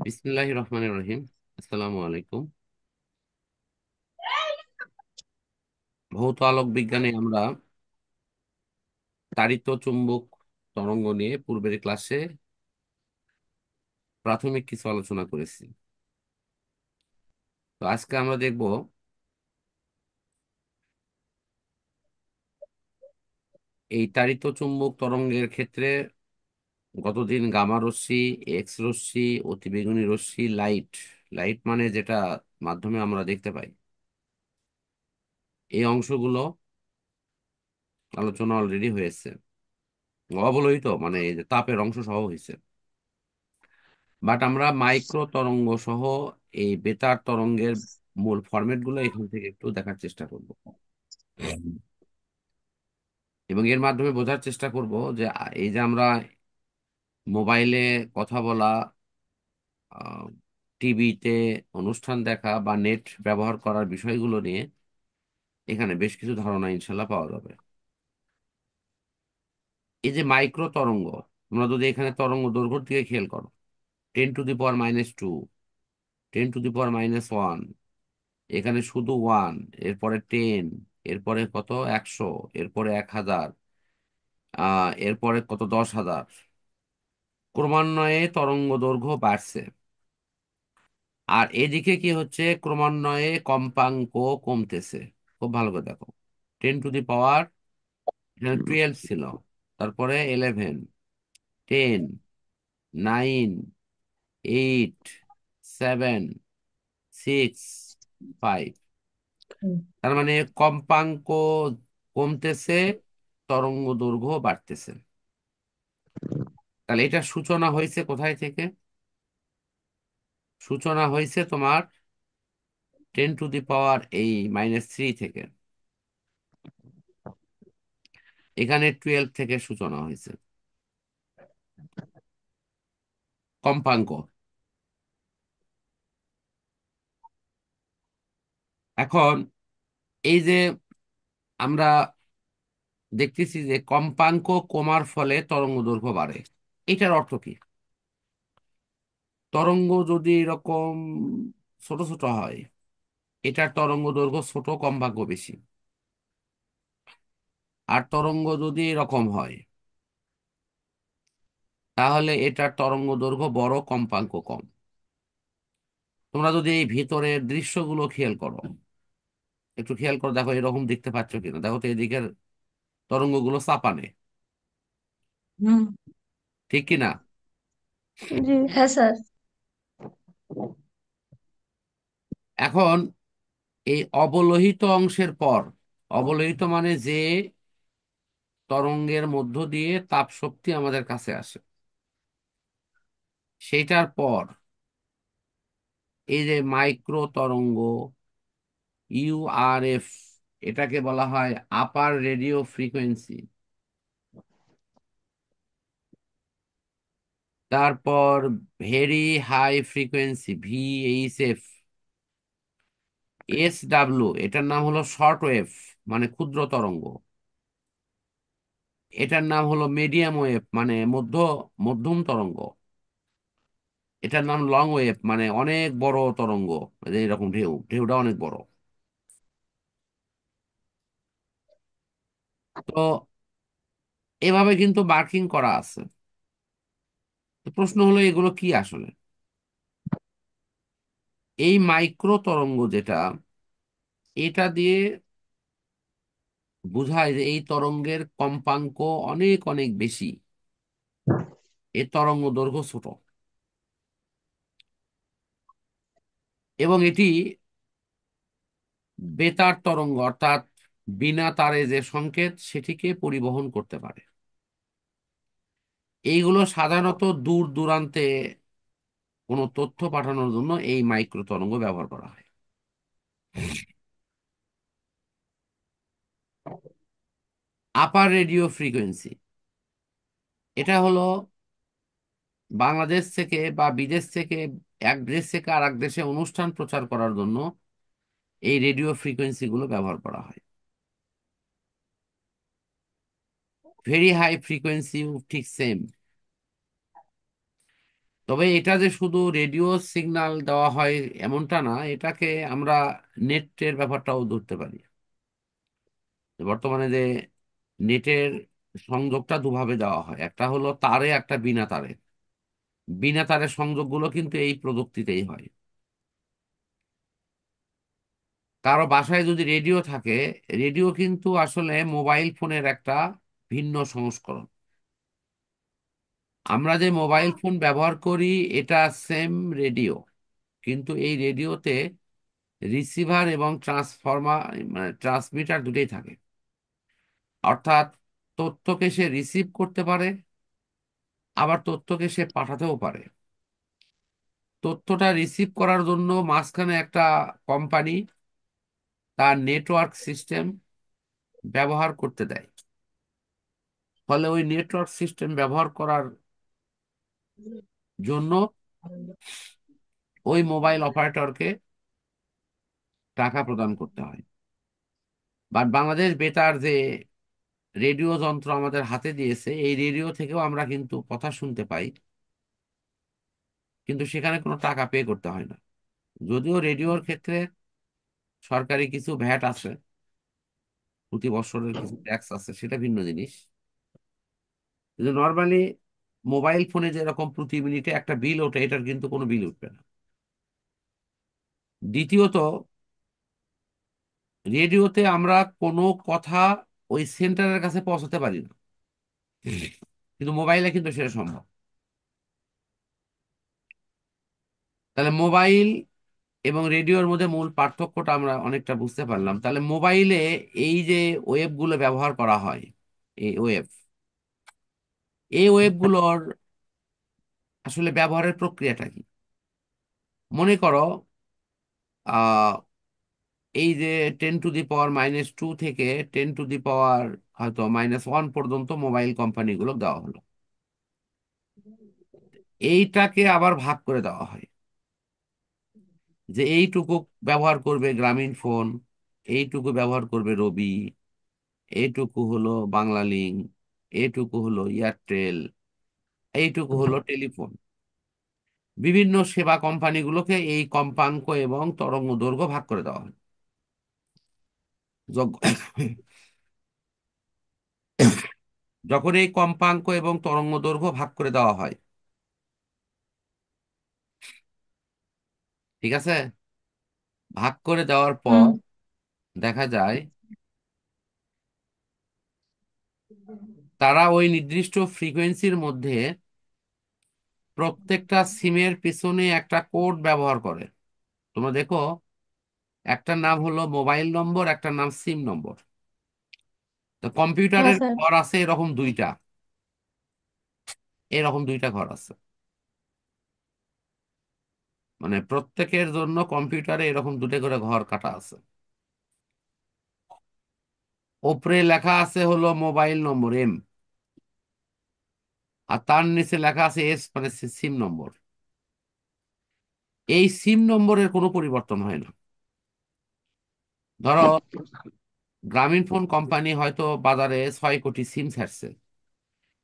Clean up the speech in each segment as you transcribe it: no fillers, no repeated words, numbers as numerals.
বিসমিল্লাহির রহমানির রহিম। আসসালামু আলাইকুম। ভৌত আলোক বিজ্ঞানে আমরা তাড়িত চুম্বক তরঙ্গ নিয়ে পূর্বের ক্লাসে প্রাথমিক কিছু আলোচনা করেছি। তো আজকে আমরা দেখব এই তাড়িত চুম্বক তরঙ্গের ক্ষেত্রে গতদিন গামা রশ্মি, এক্স রশ্মি, অতিবেগুনি রশ্মি, লাইট, লাইট মানে যেটা মাধ্যমে আমরা দেখতে পাই, এই অংশগুলো আলোচনা অলরেডি হয়েছে। অবলোহিত মানে এই যে তাপের অংশ সহ হয়েছে, বাট আমরা মাইক্রো তরঙ্গ সহ এই বেতার তরঙ্গের মূল ফরম্যাট গুলো এখান থেকে একটু দেখার চেষ্টা করব এবং এর মাধ্যমে বোঝার চেষ্টা করব যে এই যে আমরা মোবাইলে কথা বলা, টিভিতে অনুষ্ঠান দেখা বা নেট ব্যবহার করার বিষয়গুলো নিয়ে এখানে বেশ কিছু ধারণা ইনশাল্লাহ পাওয়া যাবে। এই যে মাইক্রো তরঙ্গ, তোমরা যদি এখানে তরঙ্গ দৈর্ঘ্যের দিকে খেয়াল করো, 10⁻², 10⁻1, এখানে শুধু ওয়ান, এরপরে 10, এরপরে কত 100, এরপরে 1000, এরপরে কত 10,000, ক্রমান্বয়ে তরঙ্গ দৈর্ঘ্য বাড়ছে। আর এদিকে কি হচ্ছে, ক্রমান্বয়ে কম্পাঙ্ক কমতেছে। খুব ভালো করে দেখো, 10⁻, এখানে 12 ছিল, তারপরে 11, 10, 9, 8, 7, 6, 5। তার মানে কম্পাঙ্ক কমতেছে, তরঙ্গ দৈর্ঘ্য বাড়তেছে। তাহলে এটা সূচনা হয়েছে কোথায় থেকে? সূচনা হয়েছে তোমার 10⁻³ থেকে। এখানে 12 থেকে সূচনা হয়েছে কম্পাঙ্ক। এখন এই যে আমরা দেখতেছি যে কম্পাঙ্ক কমার ফলে তরঙ্গ দৈর্ঘ্য বাড়ে, এটার অর্থ কি? তরঙ্গ যদি এরকম ছোট ছোট হয়, এটার তরঙ্গ দৈর্ঘ্য ছোট, কম্পাঙ্ক বেশি। আর তরঙ্গ যদি এরকম হয়, তাহলে এটার তরঙ্গ দৈর্ঘ্য বড়, কম্পাঙ্ক কম। তোমরা যদি এই ভিতরের দৃশ্যগুলো খেয়াল করো, একটু খেয়াল করে দেখো এরকম দেখতে পাচ্ছ কিনা, দেখো তো এদিকের তরঙ্গগুলো চাপানে, হুম। ঠিক কিনা? জি হ্যাঁ স্যার। এখন এই অবলোহিত অংশের পর, অবলোহিত মানে যে তরঙ্গের মধ্য দিয়ে তাপ শক্তি আমাদের কাছে আসে, সেইটার পর এই যে মাইক্রো তরঙ্গ, ইউআরএফ, এটাকে বলা হয় আপার রেডিও ফ্রিকোয়েন্সি। তারপর very high frequency, VHF, SW, এটার নাম হলো শর্ট ওয়েভ মানে ক্ষুদ্র তরঙ্গ। এটার নাম হলো মিডিয়াম ওয়েভ মানে মধ্যম তরঙ্গ। এটার নাম লং ওয়েভ মানে অনেক বড় তরঙ্গ, এই যে এরকম ঢেউ, ঢেউটা অনেক বড়। তো এভাবে কিন্তু মার্কিং করা আছে। তো প্রশ্ন হলো এগুলো কি আসলে? এই মাইক্রো তরঙ্গ যেটা, এটা দিয়ে বোঝায় যে এই তরঙ্গের কম্পাঙ্ক অনেক অনেক বেশি, এর তরঙ্গ দৈর্ঘ্য ছোট, এবং এটি বেতার তরঙ্গ অর্থাৎ বিনা তারে যে সংকেত সেটিকে পরিবহন করতে পারে। এইগুলো সাধারণত দূর দূরান্তে কোনো তথ্য পাঠানোর জন্য এই মাইক্রো তরঙ্গ ব্যবহার করা হয়। আপার রেডিও ফ্রিকোয়েন্সি, এটা হলো বাংলাদেশ থেকে বা বিদেশ থেকে, এক দেশ থেকে আর এক দেশে অনুষ্ঠান প্রচার করার জন্য এই রেডিও ফ্রিকোয়েন্সি গুলো ব্যবহার করা হয়। ভেরি হাই ফ্রিকোয়েন্সি ঠিক সেম। তবে এটা যে শুধু রেডিও সিগন্যাল দেওয়া হয় এমনটা না, এটাকে আমরা নেটের ব্যাপারটাও ধরতে পারি। বর্তমানে যে নেটের সংযোগটা দুভাবে দেওয়া হয়, একটা হলো তারে, একটা বিনা তারে। বিনা তারের সংযোগগুলো কিন্তু এই প্রযুক্তিতেই হয়। কারো বাসায় যদি রেডিও থাকে, রেডিও কিন্তু আসলে মোবাইল ফোনের একটা ভিন্ন সংস্করণ। আমরা যে মোবাইল ফোন ব্যবহার করি এটা সেম রেডিও, কিন্তু এই রেডিওতে রিসিভার এবং ট্রান্সফর্মার, মানে ট্রান্সমিটার দুটোই থাকে। অর্থাৎ তথ্যকে সে রিসিভ করতে পারে, আবার তথ্যকে সে পাঠাতেও পারে। তথ্যটা রিসিভ করার জন্য মাঝখানে একটা কোম্পানি তার নেটওয়ার্ক সিস্টেম ব্যবহার করতে দেয়। ফলে ওই নেটওয়ার্ক সিস্টেম ব্যবহার করার জন্য ওই মোবাইল অপারেটরকে টাকা প্রদান করতে হয়। বাট বাংলাদেশ বেতার যে রেডিও যন্ত্র আমাদের হাতে দিয়েছে, এই রেডিও থেকেও আমরা কিন্তু কথা শুনতে পাই, কিন্তু সেখানে কোনো টাকা পে করতে হয় না। যদিও রেডিওর ক্ষেত্রে সরকারি কিছু ভ্যাট আছে, প্রতি বছরের কিছু ট্যাক্স আছে, সেটা ভিন্ন জিনিস। কিন্তু নর্মালি মোবাইল ফোনে যেরকম প্রতি মিনিটে একটা বিল ওঠে, এটার কিন্তু কোনো বিল উঠবে না। দ্বিতীয়ত, রেডিওতে আমরা কোনো কথা ওই সেন্টারের কাছে পৌঁছাতে পারি না, কিন্তু মোবাইলে কিন্তু সেটা সম্ভব। তাহলে মোবাইল এবং রেডিওর মধ্যে মূল পার্থক্যটা আমরা অনেকটা বুঝতে পারলাম। তাহলে মোবাইলে এই যে ওয়েবগুলো ব্যবহার করা হয়, এই ওয়েব, এই ওয়েবগুলোর আসলে ব্যবহারের প্রক্রিয়াটা কি? মনে করো আহ এই যে 10⁻⁻² থেকে 10⁻, হয়তো -1 পর্যন্ত মোবাইল কোম্পানিগুলো দেওয়া হলো। এইটাকে আবার ভাগ করে দেওয়া হয়, যে এইটুকু ব্যবহার করবে গ্রামীণ ফোন, এইটুকু ব্যবহার করবে রবি, এইটুকু হলো বাংলালিংক, এইটুকু হলো এয়ারটেল, এইটুকু হলো টেলিফোন। বিভিন্ন সেবা কোম্পানিগুলোকে এই কম্পাঙ্ক এবং তরঙ্গ দৈর্ঘ্য ভাগ করে দেওয়া হয়। যখ- যখন এই কম্পাঙ্ক এবং তরঙ্গ দৈর্ঘ্য ভাগ করে দেওয়া হয়, ঠিক আছে, ভাগ করে দেওয়ার পর হুম। দেখা যায় তারা ওই নির্দিষ্ট ফ্রিকোয়েন্সির মধ্যে প্রত্যেকটা সিমের পিছনে একটা কোড ব্যবহার করে। তোমরা দেখো, একটার নাম হলো মোবাইল নম্বর, একটার নাম সিম নম্বর। তো হ্যাঁ কম্পিউটারের স্যার। ঘর আছে এরকম দুইটা, এরকম দুইটা ঘর আছে। মানে প্রত্যেকের জন্য কম্পিউটারে এরকম দুটো করে ঘর কাটা আছে। ওপরে লেখা আছে হলো মোবাইল নম্বর এম, আর তার নিচে লেখা আছে এস, মানে সিম নম্বর। এই সিম নম্বরের কোনো পরিবর্তন হয় না। ধরো গ্রামীণ ফোন কোম্পানি হয়তো বাজারে 6 কোটি সিম ছাড়ছে,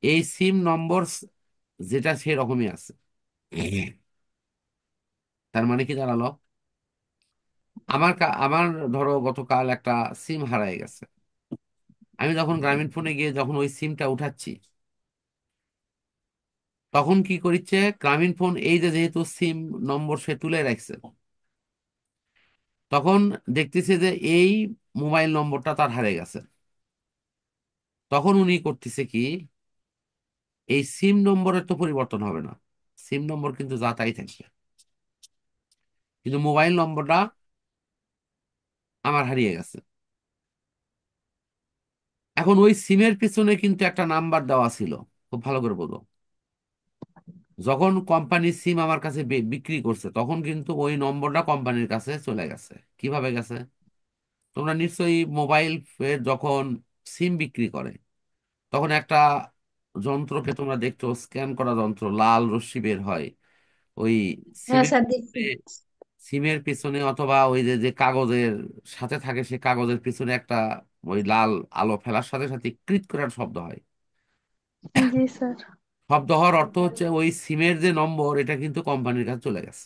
এই সিম নম্বর যেটা সেরকমই আছে। তার মানে কি দাঁড়ালো? আমার ধরো গতকাল একটা সিম হারায় গেছে। আমি যখন গ্রামীণ ফোনে গিয়ে যখন ওই সিমটা উঠাচ্ছি, তখন কি করছে গ্রামীণ ফোন, এই যে যেহেতু সিম নম্বর সে তুলে রাখছে, তখন দেখতেছে যে এই মোবাইল নম্বরটা তার হারিয়ে গেছে। তখন উনি করতেছে কি, এই সিম নম্বরের তো পরিবর্তন হবে না, সিম নম্বর কিন্তু যা তাই থাকবে, কিন্তু মোবাইল নম্বরটা আমার হারিয়ে গেছে। এখন ওই সিমের পিছনে কিন্তু একটা নাম্বার দেওয়া ছিল, খুব ভালো করে বলো। যখন কোম্পানি সিম আমার কাছে বিক্রি করছে, তখন কিন্তু ওই নম্বরটা কোম্পানির কাছে চলে গেছে। কিভাবে গেছে? তোমরা নিশ্চয়ই মোবাইল যখন সিম বিক্রি করে, তখন একটা যন্ত্রকে তোমরা দেখছো, স্ক্যান করা যন্ত্র, লাল রশ্মি বের হয় ওই হ্যাঁ সিমের স্যার, দেখছি। পিছনে। সিমের পিছনে অথবা ওই যে যে কাগজের সাথে থাকে, সে কাগজের পিছনে একটা ওই লাল আলো ফেলার সাথে সাথে ক্রিক করার শব্দ হয়। জি স্যার। শব্দ হওয়ার অর্থ হচ্ছে ওই সিমের যে নম্বর এটা কিন্তু কোম্পানির কাছে চলে গেছে।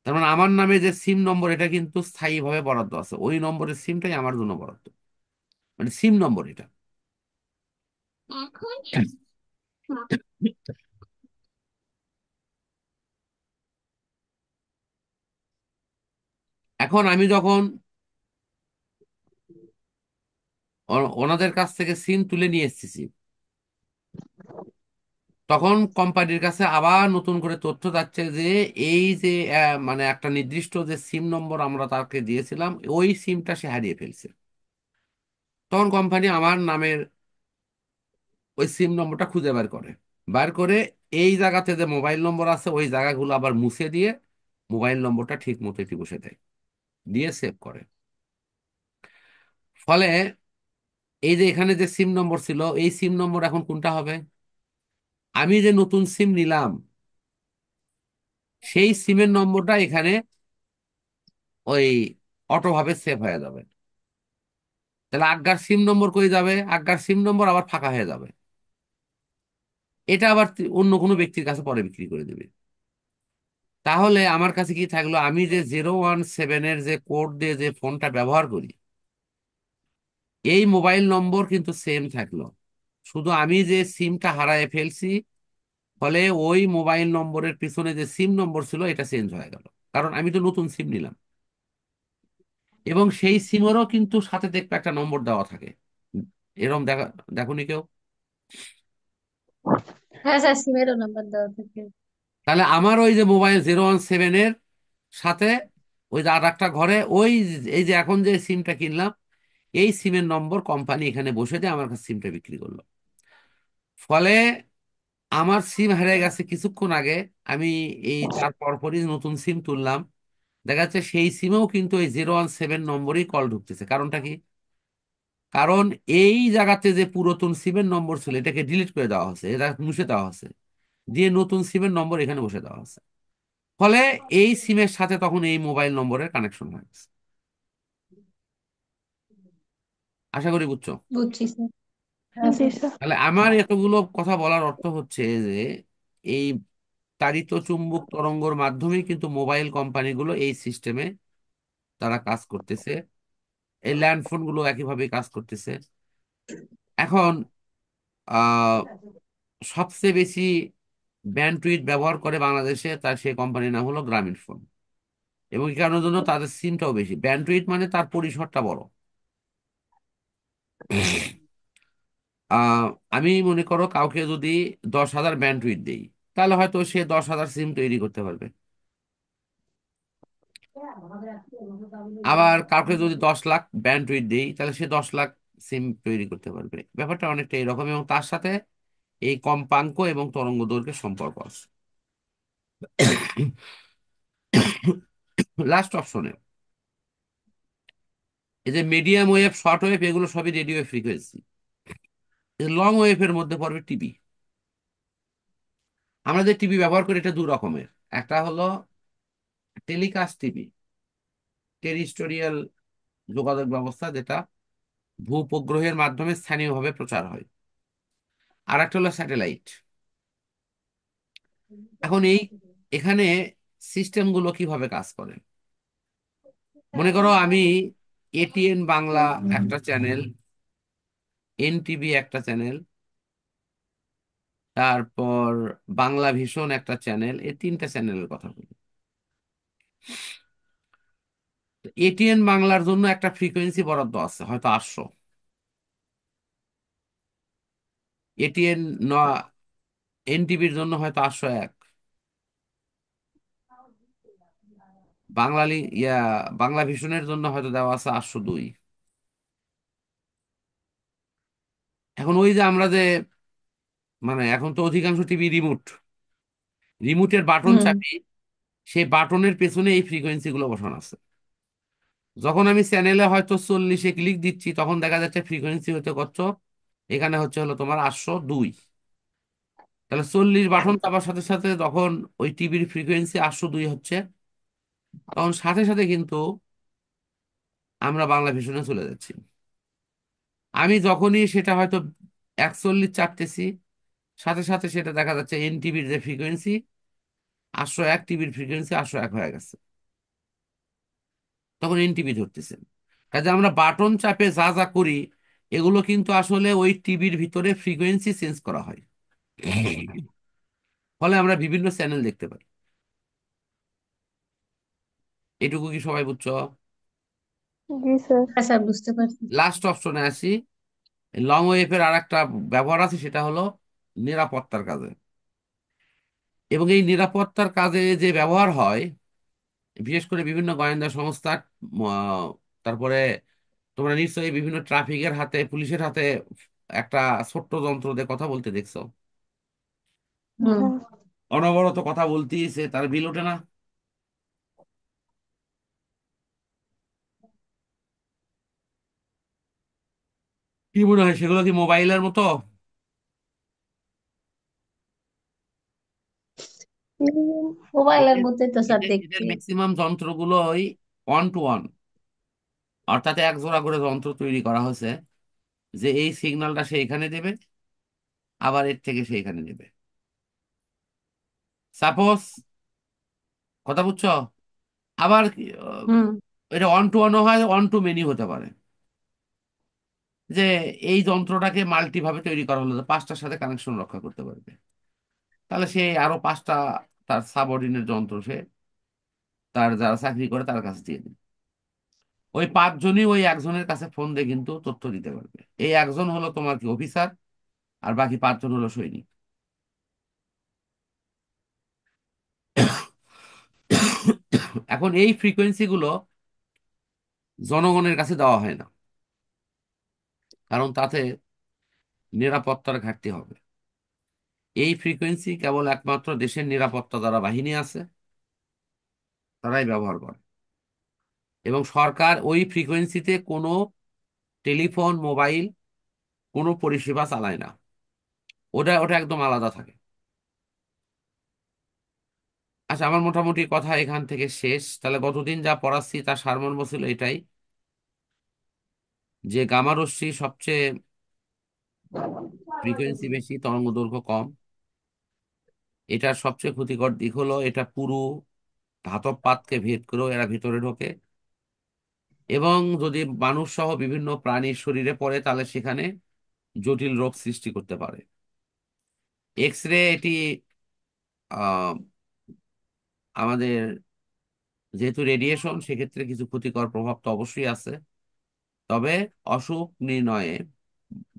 তার মানে আমার নামে যে সিম নম্বর এটা কিন্তু স্থায়ীভাবে বরাদ্দ আছে, ওই নম্বরের সিমটাই আমার জন্য বরাদ্দ, মানে সিম নম্বর এটা। এখন আমি যখন ওনাদের কাছ থেকে সিম তুলে নিয়ে এসেছি, তখন কোম্পানির কাছে আবার নতুন করে তথ্য যাচ্ছে যে এই যে মানে একটা নির্দিষ্ট যে সিম নম্বর আমরা তাকে দিয়েছিলাম ওই সিমটা সে হারিয়ে ফেলছে। তখন কোম্পানি আমার নামের ওই সিম নম্বরটা খুঁজে বের করে, বার করে এই জায়গাতে যে মোবাইল নম্বর আছে ওই জায়গাগুলো আবার মুছে দিয়ে মোবাইল নম্বরটা ঠিক মতো এটি বসে দেয়, দিয়ে সেভ করে। ফলে এই যে এখানে যে সিম নম্বর ছিল এই সিম নম্বর এখন কোনটা হবে? আমি যে নতুন সিম নিলাম সেই সিমের নম্বরটা এখানে ওই অটোভাবে সেভ হয়ে যাবে। তাহলে আজ্ঞার সিম নম্বর কই যাবে? আজ্ঞার সিম নম্বর আবার ফাঁকা হয়ে যাবে। এটা আবার অন্য কোনো ব্যক্তির কাছে পরে বিক্রি করে দেবে। তাহলে আমার কাছে কি থাকলো? আমি যে 017-এর যে কোড দিয়ে যে ফোনটা ব্যবহার করি এই মোবাইল নম্বর কিন্তু সেম থাকলো, শুধু আমি যে সিমটা হারায় ফেলছি ফলে ওই মোবাইল নম্বরের পিছনে যে সিম নম্বর ছিল এটা চেঞ্জ হয়ে গেল, কারণ আমি তো নতুন সিম নিলাম। এবং সেই সিমেরও কিন্তু সাথে দেখবে একটা নম্বর দেওয়া থাকে, এরকম দেখা দেখুনি কেউ? হ্যাঁ স্যার, সিমেরও নাম্বার দেওয়া থাকে। তাহলে আমার ওই যে মোবাইল 017-এর সাথে ওই যে আর একটা ঘরে ওই এই যে এখন যে সিমটা কিনলাম এই সিমের নম্বর কোম্পানি এখানে বসে দিয়ে আমার কাছে সিমটা বিক্রি করলো। ফলে আমার সিম হারিয়ে গেছে কিছুক্ষণ আগে, আমি এই তার পরপরই নতুন সিম তুললাম, দেখা যাচ্ছে সেই সিমেও কিন্তু ওই 017 নম্বরই কল ঢুকতেছে। কারণটা কি? কারণ এই জায়গাতে যে পুরাতন সিমের নম্বর ছিল এটাকে ডিলিট করে দেওয়া হয়েছে, এটা মুছে দেওয়া হয়েছে, দিয়ে নতুন সিমের নম্বর এখানে বসে দেওয়া হয়েছে। ফলে এই সিমের সাথে তখন এই মোবাইল নম্বরের কানেকশন হয়ে গেছে। আশা করি বুঝছো। বুঝছি স্যার। হ্যাঁ জি স্যার। তাহলে আমার এতগুলো কথা বলার অর্থ হচ্ছে যে এই তাড়িত চুম্বক তরঙ্গর মাধ্যমে কিন্তু মোবাইল কোম্পানিগুলো এই সিস্টেমে তারা কাজ করতেছে, এই ল্যান্ডফোন গুলো একইভাবে কাজ করতেছে। এখন আহ সবচেয়ে বেশি ব্যান্ডউইথ ব্যবহার করে বাংলাদেশে, তার সেই কোম্পানির নাম হলো গ্রামীণ ফোন। এবং এই কারণের জন্য তাদের সিমটাও বেশি, ব্যান্ডউইথ মানে তার পরিসরটা বড়। আহ আমি মনে করো কাউকে যদি 10,000 ব্যান্ডউইথ দেই তাহলে হয়তো সে 10,000 সিম তৈরি করতে পারবে। আবার কাউকে যদি 10 লাখ ব্যান্ডউইথ দেই তাহলে সে 10 লাখ সিম তৈরি করতে পারবে। ব্যাপারটা অনেকটা এরকম, এবং তার সাথে এই কম্পাঙ্ক এবং তরঙ্গ দৈর্ঘ্যের সম্পর্ক আছে। লাস্ট অপশনে এই যে মিডিয়াম ওয়েভ, শর্ট ওয়েভ, এগুলো সবই রেডিও ফ্রিকোয়েন্সি। লং ওয়েভের মধ্যে পড়বে টিভি। আমরা যে টিভি ব্যবহার করি এটা দু রকমের, একটা হলো টেলিকাস্ট টিভি, টেরিস্টোরিয়াল যোগাযোগ ব্যবস্থা, যেটা ভূপগ্রহের মাধ্যমে স্থানীয়ভাবে প্রচার হয়। আর একটা হলো স্যাটেলাইট। এখন এখানে সিস্টেমগুলো কিভাবে কাজ করে? মনে করো আমি এটিএন বাংলা একটা চ্যানেল, এনটিভি একটা চ্যানেল, তারপর বাংলা ভিশন একটা চ্যানেল, এই তিনটা চ্যানেলের কথা বলি। এটিএন বাংলার জন্য একটা ফ্রিকোয়েন্সি বরাদ্দ আছে হয়তো 800, এটিএন এনটিভির জন্য হয়তো 801, বাংলালি বাংলা ভিশনের জন্য হয়তো দেওয়া আছে 802। এখন ওই যে আমরা যে মানে এখন তো অধিকাংশ টিভি রিমোট, রিমোটের বাটন হুম। চাপি, সেই বাটনের পেছনে এই ফ্রিকোয়েন্সি গুলো বসানো আছে। যখন আমি চ্যানেলে হয়তো 40-এ ক্লিক দিচ্ছি তখন দেখা যাচ্ছে ফ্রিকোয়েন্সি হতে কত, এখানে হচ্ছে হলো তোমার 802। তাহলে 40 বাটন চাপার সাথে সাথে যখন ওই টিভির ফ্রিকোয়েন্সি 802 হচ্ছে, তখন সাথে সাথে কিন্তু আমরা বাংলা ভিশনে চলে যাচ্ছি। আমি যখনই সেটা হয়তো 41 চাপতেছি সাথে সাথে সেটা দেখা যাচ্ছে এনটিভির যে ফ্রিকোয়েন্সি 801, টিভির ফ্রিকোয়েন্সি 801 হয়ে গেছে, তখন এনটিভি ধরতেছে। কাজে আমরা বাটন চাপে যা যা করি এগুলো কিন্তু আসলে ওই টিভির ভিতরে ফ্রিকোয়েন্সি চেঞ্জ করা হয়, ফলে আমরা বিভিন্ন চ্যানেল দেখতে পাই। এটুকু কি সবাই বুঝছো? জি স্যার। হ্যাঁ স্যার, বুঝতে পারছি। লাস্ট অপশনে আসি। লং ওয়েভের আর একটা ব্যবহার আছে, সেটা হলো নিরাপত্তার কাজে। এবং এই নিরাপত্তার কাজে যে ব্যবহার হয়, বিশেষ করে বিভিন্ন গোয়েন্দা সংস্থা, তারপরে তোমরা নিশ্চয়ই বিভিন্ন ট্রাফিকের হাতে, পুলিশের হাতে একটা ছোট্ট যন্ত্র দিয়ে কথা বলতে দেখছো। হুম। হ্যাঁ। অনবরত কথা বলতেইছে, তার বিল ওঠে না। কি মনে হয় সেগুলো কি মোবাইলের মতো? মোবাইলের এদের মধ্যে তো স্যার এদের এদের দেখতে। ম্যাক্সিমাম যন্ত্রগুলোই ওয়ান টু ওয়ান, অর্থাৎ এক জোড়া করে যন্ত্র তৈরি করা হয়েছে, যে এই সিগন্যালটা সে এখানে দেবে, আবার এর থেকে সে এখানে দেবে। সাপোজ, কথা বুঝছো? আবার হুম। এটা ওয়ান টু ওয়ানও হয়, ওয়ান টু মেনি হতে পারে। যে এই যন্ত্রটাকে মাল্টি ভাবে তৈরি করা হলো, যে পাঁচটার সাথে কানেকশন রক্ষা করতে পারবে, তাহলে সে আরো পাঁচটা তার সাবঅর্ডিনেট যন্ত্র সে তার যারা চাকরি করে তার কাছে দিয়ে দিবে। ওই পাঁচজনই ওই একজনের কাছে ফোন দিয়ে কিন্তু তথ্য দিতে পারবে। এই একজন হলো তোমার কি অফিসার, আর বাকি পাঁচজন হলো সৈনিক। এখন এই ফ্রিকোয়েন্সি গুলো জনগণের কাছে দেওয়া হয় না, কারণ তাতে নিরাপত্তার ঘাটতি হবে। এই ফ্রিকোয়েন্সি কেবল একমাত্র দেশের নিরাপত্তা যারা বাহিনী আছে তারাই ব্যবহার করে। এবং সরকার ওই ফ্রিকোয়েন্সিতে কোনো টেলিফোন, মোবাইল, কোনো পরিষেবা চালায় না। ওটা ওটা একদম আলাদা থাকে। আচ্ছা, আমার মোটামুটি কথা এখান থেকে শেষ। তাহলে গতদিন যা পড়াচ্ছি তার সারমর্ম ছিল এটাই, যে গামা রশ্মি সবচেয়ে ফ্রিকোয়েন্সি বেশি, তরঙ্গ দৈর্ঘ্য কম। এটার সবচেয়ে ক্ষতিকর দিক হলো এটা পুরো ধাতব পাতকে ভেদ করেও এরা ভিতরে ঢোকে, এবং যদি মানুষ সহ বিভিন্ন প্রাণীর শরীরে পড়ে তাহলে সেখানে জটিল রোগ সৃষ্টি করতে পারে। এক্স রে এটি আহ, আমাদের যেহেতু রেডিয়েশন, সেক্ষেত্রে কিছু ক্ষতিকর প্রভাব তো অবশ্যই আছে। তবে অসুখ নির্ণয়ে,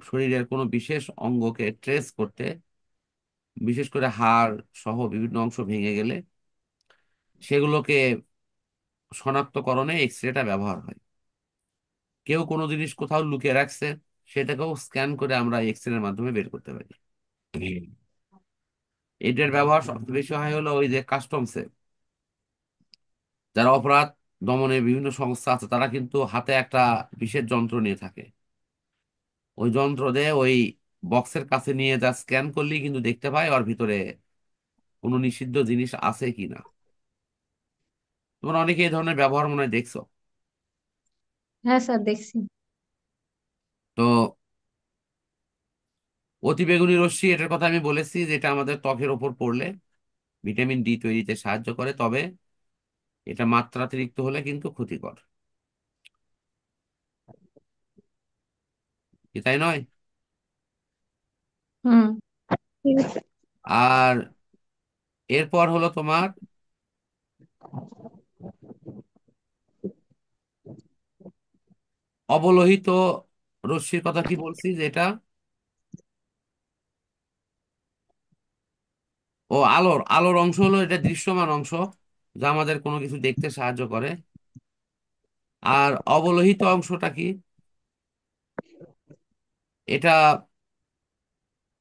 শরীরের কোনো বিশেষ অঙ্গকে ট্রেস করতে, বিশেষ করে হাড় সহ বিভিন্ন অংশ ভেঙে গেলে সেগুলোকে শনাক্তকরণে এক্স রেটা ব্যবহার হয়। কেউ কোনো জিনিস কোথাও লুকিয়ে রাখছে, সেটাকেও স্ক্যান করে আমরা এক্স রের মাধ্যমে বের করতে পারি। এটার ব্যবহার সবচেয়ে বেশি হয় হলো ওই যে কাস্টমসে, যারা অপরাধ দমনের বিভিন্ন সংস্থা আছে তারা কিন্তু হাতে একটা বিশেষ যন্ত্র নিয়ে থাকে। ওই যন্ত্র দিয়ে ওই বক্সের কাছে নিয়ে যা স্ক্যান করলেই কিন্তু দেখতে পায় ওর ভিতরে কোনো নিষিদ্ধ জিনিস আছে কিনা। তোমরা অনেকে এই ধরনের ব্যবহার মনে হয় দেখছো। হ্যাঁ স্যার, দেখছি। তো অতিবেগুনি রশ্মি, এটার কথা আমি বলেছি, যেটা আমাদের ত্বকের ওপর পড়লে ভিটামিন ডি তৈরিতে সাহায্য করে, তবে এটা মাত্রাতিরিক্ত হলে কিন্তু ক্ষতিকর। কি তাই নয়? হুম। ঠিক আছে। আর এরপর হলো তোমার অবলোহিত রশ্মির কথা কি বলছি, যেটা ও আলোর আলোর অংশ হলো এটা দৃশ্যমান অংশ, যা আমাদের কোনো কিছু দেখতে সাহায্য করে। আর অবলোহিত অংশটা কি? এটা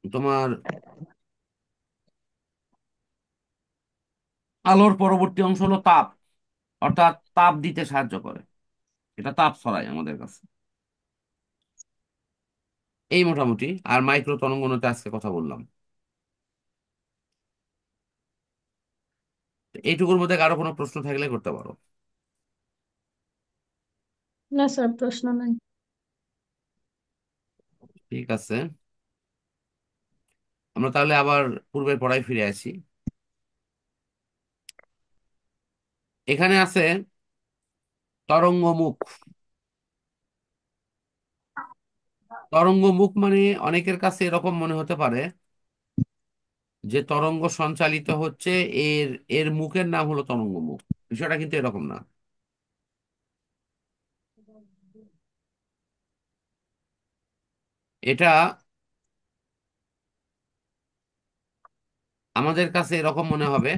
তোমার আলোর পরবর্তী অংশ হলো তাপ, অর্থাৎ তাপ দিতে সাহায্য করে, এটা তাপ ছড়ায় আমাদের কাছে। এই মোটামুটি। আর মাইক্রো তরঙ্গনতে আজকে কথা বললাম। তো এইটুকুর মধ্যে কারো কোনো প্রশ্ন থাকলে করতে পারো। না স্যার, প্রশ্ন নাই। ঠিক আছে। আমরা তাহলে আবার পূর্বের পড়ায় ফিরে আসি। এখানে আছে তরঙ্গ মুখ। তরঙ্গ মুখ মানে অনেকের কাছে এরকম মনে হতে পারে যে তরঙ্গ সঞ্চালিত হচ্ছে, এর এর মুখের নাম হলো তরঙ্গ মুখ। বিষয়টা কিন্তু এরকম না। এটা আমাদের কাছে এরকম মনে হবে,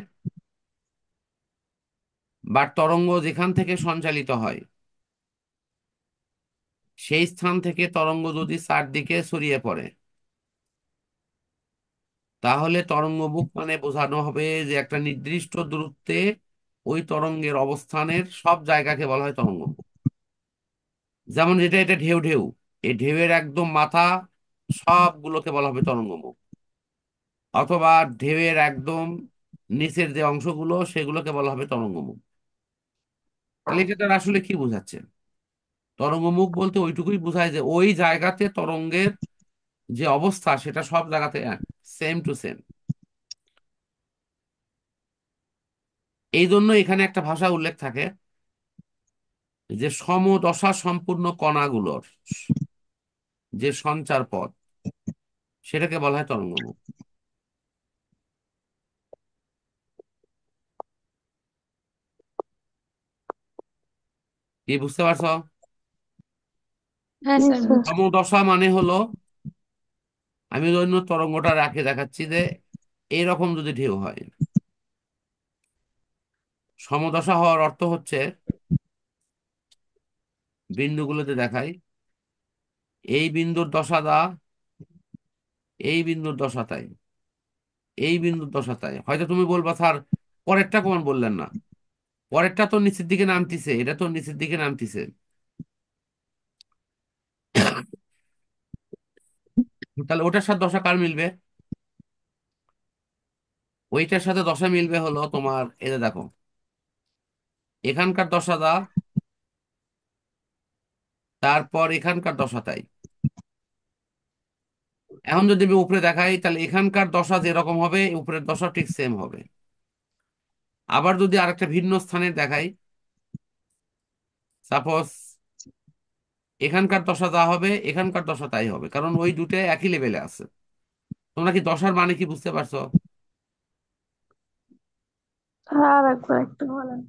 বাট তরঙ্গ যেখান থেকে সঞ্চালিত হয় সেই স্থান থেকে তরঙ্গ যদি চারদিকে ছড়িয়ে পড়ে, তাহলে তরঙ্গ মুখ মানে বোঝানো হবে যে একটা নির্দিষ্ট দূরত্বে ওই তরঙ্গের অবস্থানের সব জায়গাকে বলা হয় তরঙ্গ মুখ। যেমন যেটা এটা ঢেউ ঢেউ, এই ঢেউয়ের একদম মাথা সবগুলোকে বলা হবে তরঙ্গ মুখ। অথবা ঢেউয়ের একদম নিচের যে অংশগুলো সেগুলোকে বলা হবে তরঙ্গ মুখ। তাহলে এটা তার আসলে কি বোঝাচ্ছে? তরঙ্গ মুখ বলতে ওইটুকুই বোঝায় যে ওই জায়গাতে তরঙ্গের যে অবস্থা সেটা সব জায়গাতে এক, সেম টু সেম। এই জন্য এখানে একটা ভাষা উল্লেখ থাকে যে সমদশা সম্পূর্ণ কণাগুলোর যে সঞ্চার পথ সেটাকে বলা হয় তরঙ্গ মুখ। কি বুঝতে পারছো? হ্যাঁ স্যার, সমদশা মানে হলো, আমি অন্য তরঙ্গটা রাখে দেখাচ্ছি যে এইরকম যদি ঢেউ হয়, সমদশা হওয়ার অর্থ হচ্ছে, বিন্দুগুলোতে দেখাই, এই বিন্দুর দশা দা, এই বিন্দুর দশা তাই, এই বিন্দুর দশা তাই। হয়তো তুমি বলবা স্যার পরেরটা কেমন বললেন না, পরেরটা তো নিচের দিকে নামতিছে, এটা তো নিচের দিকে নামতিছে, তাহলে ওটার সাথে দশা কার মিলবে? ওইটার সাথে দশা মিলবে হলো তোমার, এই যে দেখো, এখানকার দশা দা, তারপর এখানকার দশা তাই। এখন যদি আমি উপরে দেখাই তাহলে এখানকার দশা যেরকম হবে উপরের দশা ঠিক সেম হবে। আবার যদি আরেকটা ভিন্ন স্থানে দেখাই, সাপোজ এখানকার দশা যা হবে এখানকার দশা তাই হবে, কারণ ওই দুটোই একই লেভেলে আছে। তোমরা কি দশার মানে কি বুঝতে পারছো? আর একবার একটু বলেন।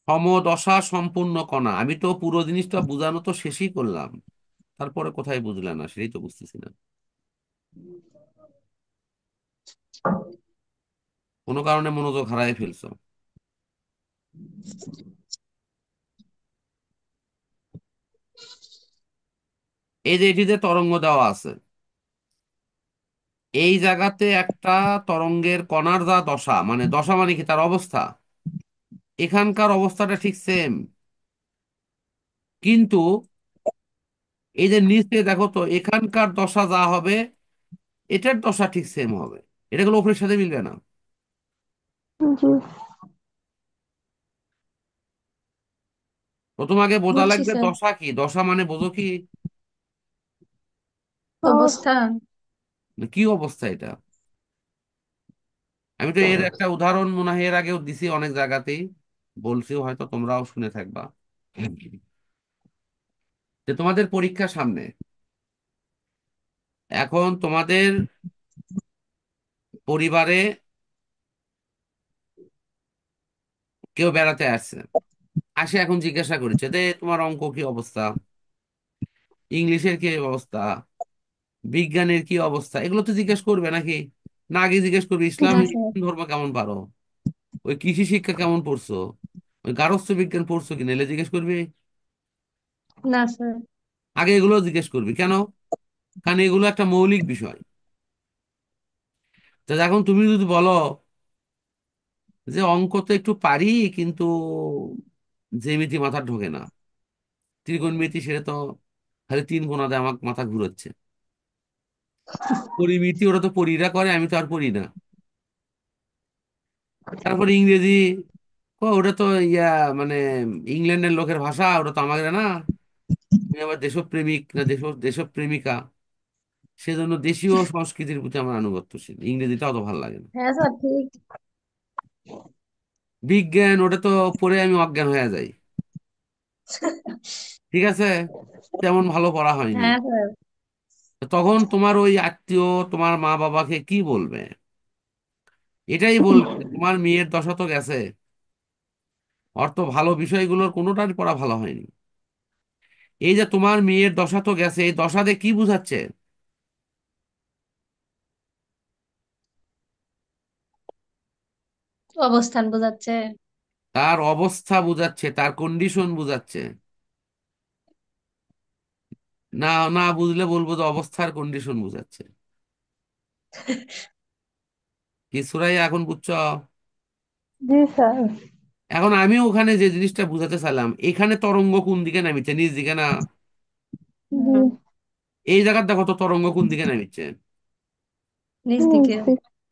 সমদশা সম্পূর্ণ কণা, আমি তো পুরো জিনিসটা বোঝানো তো শেষই করলাম, তারপরে কোথায় বুঝলে না সেটাই তো বুঝতেছি না। কোনো কারণে মনোযোগ হারায় ফেলছো। এই যে এটিতে তরঙ্গ দেওয়া আছে, এই জায়গাতে একটা তরঙ্গের কণার যা দশা, মানে দশা মানে কি তার অবস্থা, এখানকার অবস্থাটা ঠিক সেম। কিন্তু এই যে নিচে দেখো তো, এখানকার দশা যা হবে এটার দশা ঠিক সেম হবে, এটা গুলো উপরের সাথে মিলবে না। জি, প্রথম আগে বোঝা বুঝছি লাগবে স্যার। দশা কি, দশা মানে বোঝো কি, অবস্থান। কি অবস্থা এটা। আমি তো এর একটা উদাহরণ মনে হয় এর আগেও দিছি অনেক জায়গাতেই, বলছিও, হয়তো তোমরাও শুনে থাকবা, যে তোমাদের পরীক্ষা সামনে, এখন তোমাদের পরিবারে কেউ বেড়াতে আসছে, আসে এখন জিজ্ঞাসা করেছে যে তোমার অঙ্ক কি অবস্থা, ইংলিশের কি অবস্থা, বিজ্ঞানের কি অবস্থা, এগুলো তো জিজ্ঞেস করবে নাকি? না, আগে জিজ্ঞেস করবে ইসলাম না স্যার। ধর্ম কেমন পারো, ওই কৃষি শিক্ষা কেমন পড়ছো, ওই গার্হস্থ্য বিজ্ঞান পড়ছো কিনা, এলে জিজ্ঞেস করবি। না স্যার। আগে এগুলো জিজ্ঞেস করবি কেন? কারণ এগুলো একটা মৌলিক বিষয়। তো এখন তুমি যদি বলো যে অঙ্ক তো একটু পারি কিন্তু জ্যামিতি মাথা ঢোকে না, ত্রিকোণমিতি সেটা তো খালি তিন কোণাতে আমার মাথা ঘুরোচ্ছে, পরিমিতি ওরা তো পরীরা করে, আমি তো আর পড়ি না। তারপর ইংরেজি, ওটা তো ইয়া, মানে ইংল্যান্ডের লোকের ভাষা, ওটা তো আমাদের না। তুমি আবার দেশপ্রেমিক না দেশপ্রেমিকা, সেজন্য দেশীয় সংস্কৃতির প্রতি আমার আনুগত্যশীল। ইংরেজিটা অত ভালো লাগে না। হ্যাঁ স্যার ঠিক। বিজ্ঞান ওটা তো পড়ে আমি অজ্ঞান হয়ে যাই। ঠিক আছে, তেমন ভালো পড়া হয়নি। হ্যাঁ স্যার। তো তখন তোমার ওই আত্মীয়, তোমার মা বাবাকে কি বলবে? এটাই বলবে তোমার মেয়ের দশা তো গেছে, অর্থ ভালো বিষয়গুলোর কোনোটারই পড়া ভালো হয়নি। এই যে তোমার মেয়ের দশা তো গেছে, এই দশাতে কি বুঝাচ্ছে? অবস্থান বোঝাচ্ছে। তার অবস্থা বুঝাচ্ছে, তার কন্ডিশন বুঝাচ্ছে। না, না বুঝলে বলবো যে অবস্থার কন্ডিশন বুঝাচ্ছে। কি সুরাই এখন বুঝছো? জি স্যার। এখন আমি ওখানে যে জিনিসটা বুঝাতে চাইলাম, এখানে তরঙ্গ কোন দিকে নামিচ্ছে? নিচ দিকে না? জি। এই জায়গার দেখো তো তরঙ্গ কোন দিকে নামিচ্ছে। নিচ দিকে।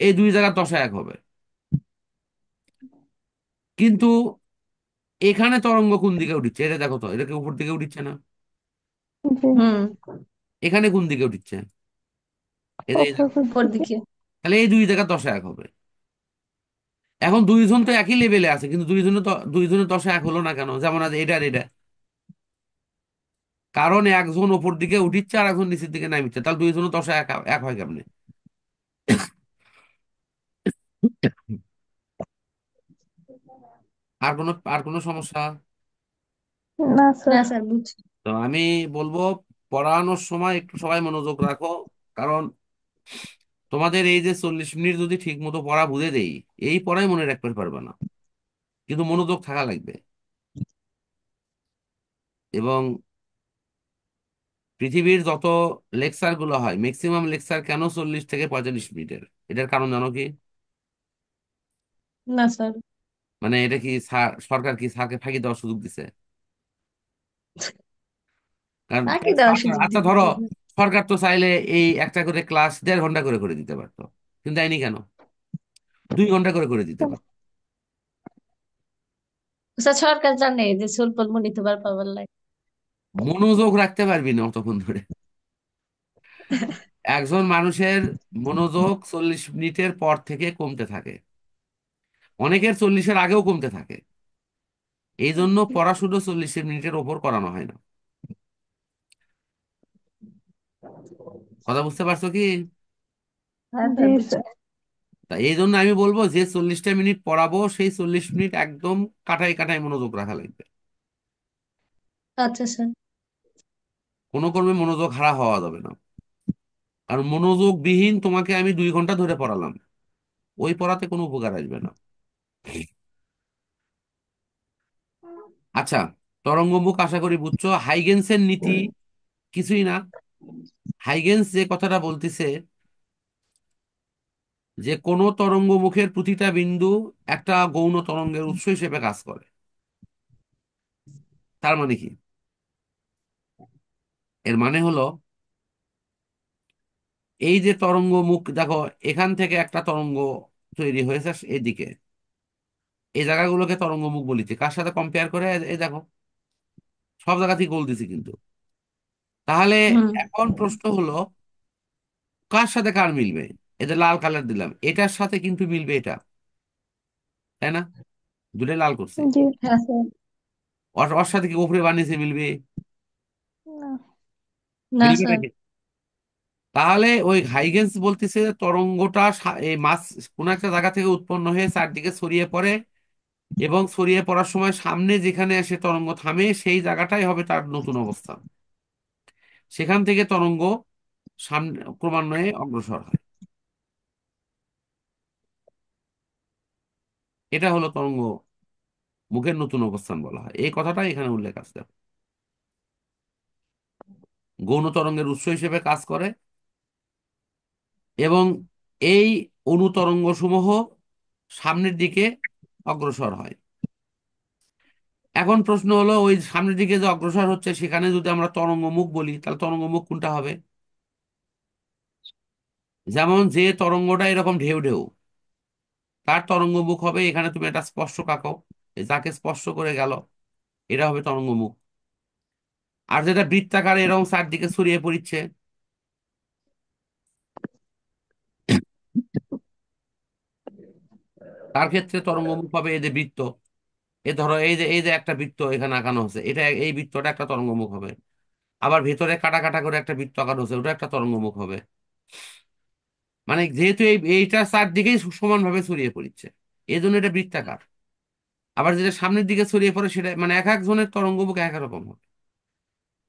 এই দুই জায়গার দশা এক হবে। কিন্তু এখানে তরঙ্গ কোন দিকে উঠছে, এটা দেখো তো, এটাকে উপর দিকে উঠছে না? জি। হুম। এখানে কোন দিকে উঠছে? উপর দিকে। তাহলে এই দুই জায়গার দশা এক হবে। এখন দুইজন তো একই লেভেলে আছে, কিন্তু দুইজনের দশা এক হলো না কেন? যেমন আজ এটা আর এটা। কারণ একজন ওপর দিকে উঠিচ্ছে আর একজন নিচের দিকে নামিচ্ছে, তাহলে দুইজনের দশা এক এক হয় কেমনে? আর কোনো সমস্যা? না স্যার। না স্যার বুঝছি। তো আমি বলবো, পড়ানোর সময় একটু সবাই মনোযোগ রাখো। কারণ তোমাদের এই যে 40 মিনিট যদি ঠিক মতো পড়া বুঝে দেই, এই পড়াই মনে রাখতে পারবে না, কিন্তু মনোযোগ থাকা লাগবে। এবং পৃথিবীর যত লেকচার গুলো হয়, ম্যাক্সিমাম লেকচার কেন 40 থেকে 45 মিনিটের? এটার কারণ জানো কি? না স্যার। মানে এটা কি সরকার কি স্যারকে ফাঁকি দেওয়ার সুযোগ দিছে? কারণ তাকে দেওয়ার সুযোগ আচ্ছা দিতে ধরো, পারবে। সরকার তো চাইলে এই একটা করে ক্লাস 1.5 ঘন্টা করে করে দিতে পারতো, কিন্তু দেয়নি কেন? 2 ঘন্টা করে করে দিতে পারতো। স্যার সরকার জানে যে সুলপল মনিটর পাওয়ার লাগে। মনোযোগ রাখতে পারবি না অতক্ষণ ধরে। একজন মানুষের মনোযোগ 40 মিনিটের পর থেকে কমতে থাকে, অনেকের 40-এর আগেও কমতে থাকে। এই জন্য পড়াশুনো 40 মিনিটের ওপর করানো হয় না। কথা বুঝতে পারছো কি? হ্যাঁ জি স্যার বুঝছি। তা এই জন্য আমি বলবো, যে 40টা মিনিট পড়াবো সেই 40 মিনিট একদম কাটায় কাটায় মনোযোগ রাখা লাগবে। আচ্ছা স্যার। কোনো কর্মে মনোযোগ হারা হওয়া যাবে না। কারণ মনোযোগ বিহীন তোমাকে আমি 2 ঘন্টা ধরে পড়ালাম, ওই পড়াতে কোনো উপকার আসবে না। আচ্ছা, তরঙ্গমুখ আশা করি বুঝছো। হাইগেন্সের নীতি কিছুই না। হাইগেন্স যে কথাটা বলতেছে, যে কোনো তরঙ্গমুখের প্রতিটা বিন্দু একটা গৌণ তরঙ্গের উৎস হিসেবে কাজ করে। তার মানে কি? এর মানে হলো, এই যে তরঙ্গ মুখ দেখো, এখান থেকে একটা তরঙ্গ তৈরি হয়েছে এদিকে, এই জায়গাগুলোকে তরঙ্গ মুখ বলিছে। কার সাথে কম্পেয়ার করে? এই দেখো, সব জায়গা থেকে গোল দিছি কিন্তু। তাহলে হুম। এখন প্রশ্ন হলো, কার সাথে কার মিলবে? এই যে লাল কালার দিলাম, এটার সাথে কিন্তু মিলবে এটা, তাই না? দুটোই লাল করছে। জি। হ্যাঁ স্যার। ওর ওর সাথে কি উপরে বানিয়েছে মিলবে? না। না মিলবে স্যার। নাকি? তাহলে ওই হাইগেন্স বলতেছে যে তরঙ্গটা এই মাস কোন একটা জায়গা থেকে উৎপন্ন হয়ে চারদিকে ছড়িয়ে পড়ে, এবং ছড়িয়ে পড়ার সময় সামনে যেখানে এসে তরঙ্গ থামে সেই জায়গাটাই হবে তার নতুন অবস্থান। সেখান থেকে তরঙ্গ সামনে ক্রমান্বয়ে অগ্রসর হয়। এটা হলো তরঙ্গ মুখের নতুন অবস্থান বলা হয়। এই কথাটাই এখানে উল্লেখ আছে। গৌণ তরঙ্গের উৎস হিসেবে কাজ করে, এবং এই অনুতরঙ্গ সমূহ সামনের দিকে অগ্রসর হয়। এখন প্রশ্ন হলো, ওই সামনের দিকে যে অগ্রসর হচ্ছে সেখানে যদি আমরা তরঙ্গ মুখ বলি, তাহলে তরঙ্গ মুখ কোনটা হবে? যেমন যে তরঙ্গটা এরকম ঢেউ ঢেউ, তার তরঙ্গ মুখ হবে, এখানে তুমি একটা স্পর্শ কাকো, যাকে স্পর্শ করে গেল, এটা হবে তরঙ্গ মুখ। আর যেটা বৃত্তাকার এরকম চারদিকে ছড়িয়ে পড়ছে, তার ক্ষেত্রে তরঙ্গমুখ হবে এই যে বৃত্ত। ধরো এই যে একটা বৃত্ত এখানে আঁকানো হচ্ছে, এটা এই বৃত্তটা একটা তরঙ্গমুখ হবে। আবার ভেতরে কাটা কাটা করে একটা বৃত্ত আঁকানো হচ্ছে, ওটা একটা তরঙ্গমুখ হবে। মানে যেহেতু এইটা চারদিকেই সমানভাবে ছড়িয়ে পড়ছে, এই জন্য এটা বৃত্তাকার। আবার যেটা সামনের দিকে ছড়িয়ে পড়ে সেটা মানে এক একজনের তরঙ্গমুখ এক এক রকম হবে।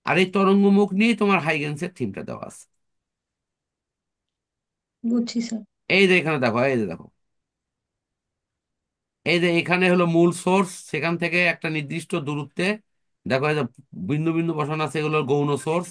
আর এই তরঙ্গমুখ নিয়েই তোমার হাইগেন্সের থিমটা দেওয়া আছে। বুঝছি স্যার। এই যে এখানে দেখো, এই যে দেখো, এই যে এখানে হলো মূল সোর্স, সেখান থেকে একটা নির্দিষ্ট দূরত্বে দেখো এই যে বিন্দু বিন্দু বসানো আছে, এগুলো গৌণ সোর্স।